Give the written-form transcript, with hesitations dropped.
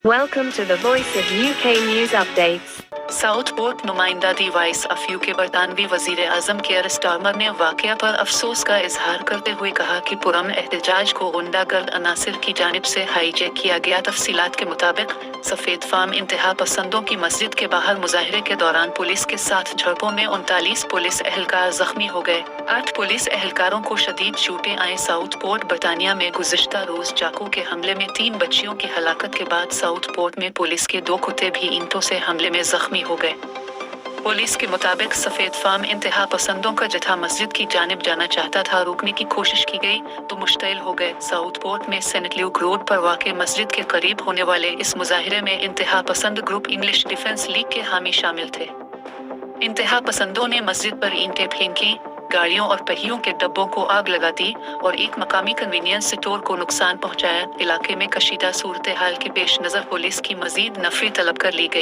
Welcome to the Voice of UK News Updates. South port नुमाइंदा दी voice of UK बरतानवी वजीर आजम care Starmer ने वाकया पर अफसोस का इजहार करते हुए कहा कि पुरअमन एहतजाज को गुंडागर्द अनासिर की जानिब से हाईजैक किया गया। तफसीलात के मुताबिक सफेद फार्म इंतहा पसंदों की मस्जिद के बाहर मुजाहरे के दौरान पुलिस के साथ झड़पों में 39 पुलिस एहलकार जख्मी हो गए। 8 पुलिस एहलकारों को शदीद चोटें आई। साउथ पोर्ट बरतानिया में गुज़िश्ता रोज चाकू के हमले में 3 बच्चियों की हलाकत के बाद साउथ पोर्ट में पुलिस के 2 कुत्ते भी ईंटों से हमले में जख्मी हो गए। पुलिस के मुताबिक सफेद फार्म इंतहा पसंदों का जत्था मस्जिद की जानिब जाना चाहता था। रोकने की कोशिश की गई तो मुश्तिल हो गए। साउथ पोर्ट में सेंट ल्यूक रोड पर वाक़े मस्जिद के करीब होने वाले इस मुजाहिरे में इंतहा पसंद ग्रुप इंग्लिश डिफेंस लीग के हामी शामिल थे। इंतहा पसंदों ने मस्जिद पर ईंटें फेंकी, गाड़ियों और पहियों के डब्बों को आग लगा दी और एक मकामी कन्वीनियंस स्टोर को नुकसान पहुंचाया। इलाके में कशीदा सूरत हाल के पेश नज़र पुलिस की मजीद नफरी तलब कर ली गई।